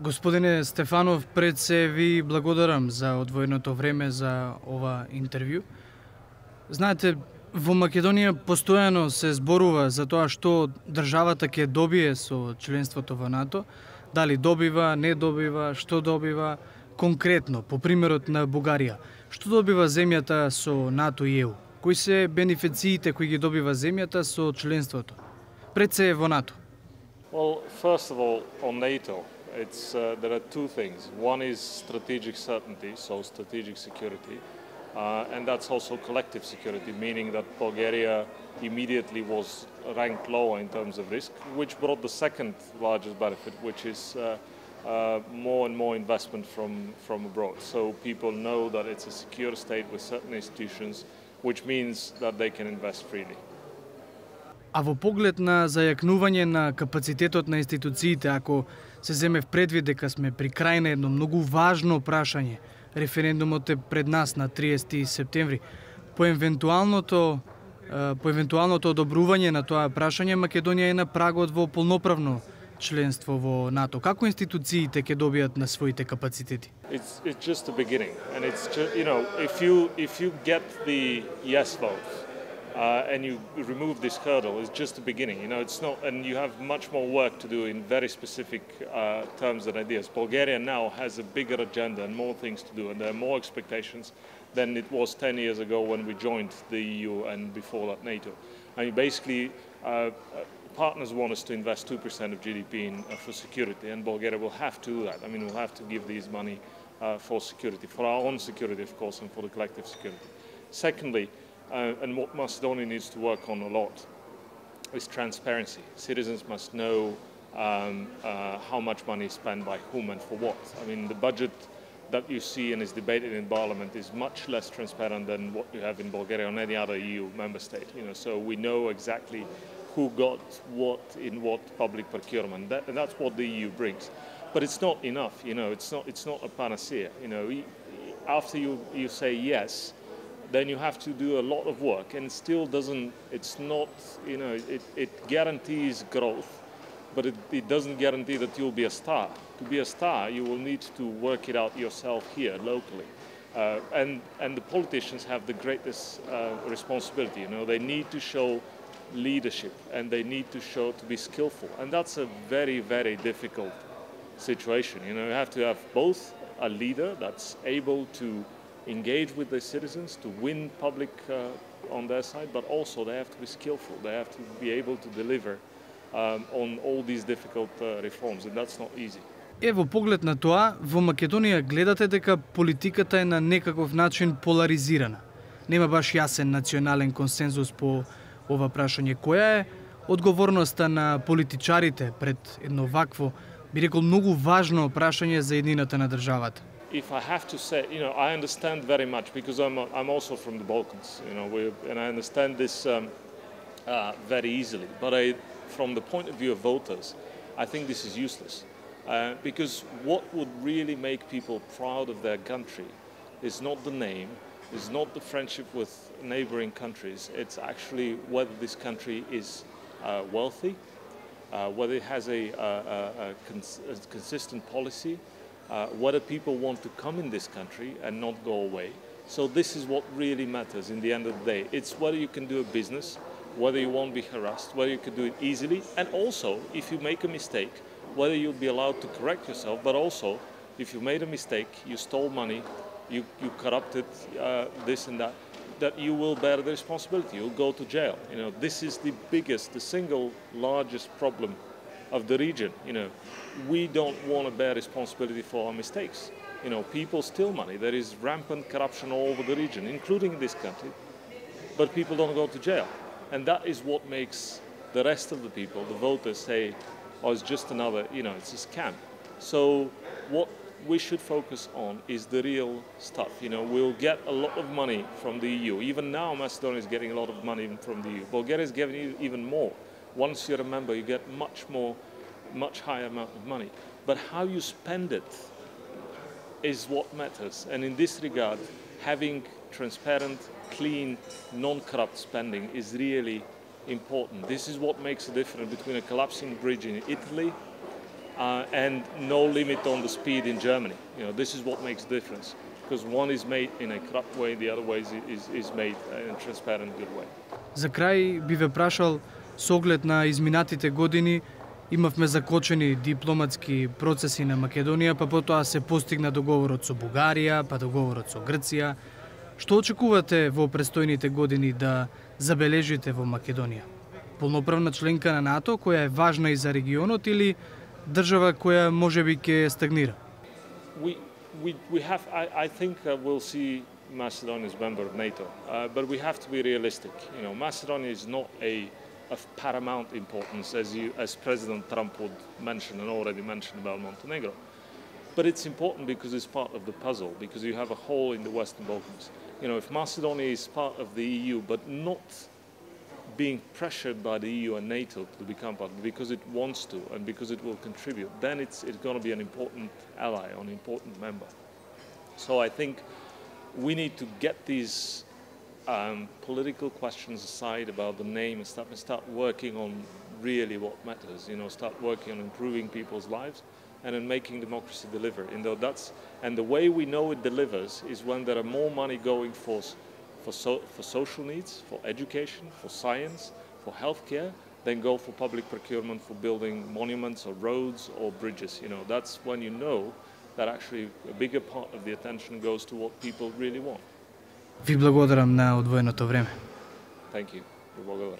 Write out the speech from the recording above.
Господине Стефанов, пред се ви благодарам за одвоеното време за ова интервју. Знаете, во Македонија постојано се зборува за тоа што државата ќе добие со членството во НАТО, дали добива, не добива, што добива, конкретно, по примерот на Бугарија. Што добива земјата со НАТО и ЕУ? Кои се бенефициите кои ги добива земјата со членството? Пред се во НАТО. Well, first of all, on NATO, there are two things. One is strategic certainty, so strategic security, and that's also collective security, meaning that Bulgaria immediately was ranked lower in terms of risk, which brought the second largest benefit, which is more and more investment from abroad. So people know that it's a secure state with certain institutions, which means that they can invest freely. А во поглед на зајакнување на капацитетот на институциите, ако се земе в предвид дека сме при крај на едно многу важно прашање, референдумот е пред нас на 30 септември, по евентуалното одобрување на тоа прашање, Македонија е на прагот во полноправно членство во НАТО. Како институциите ќе добијат на своите капацитети? It's just the beginning, and it's just, if you get the yes vote, and you remove this hurdle, it's just the beginning. It's not, and you have much more work to do in very specific terms and ideas. Bulgaria now has a bigger agenda and more things to do, and there are more expectations than it was 10 years ago when we joined the EU and before that NATO. I mean, basically, partners want us to invest 2% of GDP for security, and Bulgaria will have to do that. I mean, we'll have to give these money for security, for our own security, of course, and for the collective security. Secondly, and what Macedonia needs to work on a lot is transparency. Citizens must know how much money is spent by whom and for what. I mean, the budget that you see and is debated in Parliament is much less transparent than what you have in Bulgaria or any other EU member state. So we know exactly who got what in what public procurement, and that's what the EU brings. But it's not enough. It's not a panacea. After you say yes, then you have to do a lot of work, and still it guarantees growth, but it doesn't guarantee that you'll be a star. To be a star, you will need to work it out yourself here, locally. And the politicians have the greatest responsibility. They need to show leadership, and they need to be skillful. And that's a very, very difficult situation. You have to have both a leader that's able to engage with their citizens, to win public on their side, but also they have to be skillful. They have to be able to deliver on all these difficult reforms, and that's not easy. Во поглед на тоа, во Македонија гледате дека политиката е на некаков начин поларизирана. Нема баш јасен национален консензус по ова прашање. Која е одговорноста на политичарите пред едно вакво, би рекол, многу важно прашање за еднината на државата? If I have to say, I understand very much because I'm also from the Balkans, and I understand this very easily. But from the point of view of voters, I think this is useless because what would really make people proud of their country is not the name, is not the friendship with neighboring countries. It's actually whether this country is wealthy, whether it has a consistent policy. Whether people want to come in this country and not go away. So this is what really matters in the end of the day. It's whether you can do a business, whether you won't be harassed, whether you can do it easily, and also, if you make a mistake, whether you'll be allowed to correct yourself, but also, if you made a mistake, you stole money, you corrupted this and that you will bear the responsibility. You'll go to jail. This is the single largest problem of the region. We don't want to bear responsibility for our mistakes. People steal money. There is rampant corruption all over the region, including this country, but people don't go to jail. And that is what makes the rest of the people, the voters, say, oh, it's just another, it's a scam. So what we should focus on is the real stuff. We'll get a lot of money from the EU. Even now, Macedonia is getting a lot of money from the EU. Bulgaria is getting even more. Once you're a member, you get much higher amount of money. But how you spend it is what matters. And in this regard, having transparent, clean, non-corrupt spending is really important. This is what makes a difference between a collapsing bridge in Italy and no limit on the speed in Germany. You know, this is what makes the difference, because one is made in a corrupt way, the other way is made in a transparent, good way. За крај би ве прашал, со оглед на изминатите години, имавме закочени дипломатски процеси на Македонија, па потоа се постигна договорот со Бугарија, па договорот со Грција. Што очекувате во престојните години да забележите во Македонија? Полноправна членка на НАТО, која е важна и за регионот, или држава која можеби ќе стагнира? I think we'll see Macedonia as a member of NATO, but we have to be realistic. You know, Macedonia is not of paramount importance, as President Trump would mention and already mentioned about Montenegro. But it's important because it's part of the puzzle, because you have a hole in the Western Balkans. You know, if Macedonia is part of the EU, but not being pressured by the EU and NATO to become part, because it wants to and because it will contribute, then it's going to be an important ally, an important member. So I think we need to get these political questions aside about the name and stuff, and start working on really what matters. You know, start working on improving people's lives and in making democracy deliver. And the way we know it delivers is when there are more money going for social needs, for education, for science, for healthcare, than go for public procurement for building monuments or roads or bridges. You know, that's when you know that actually a bigger part of the attention goes to what people really want. Ви благодарам на одвоеното време. Thank you. Благодарам.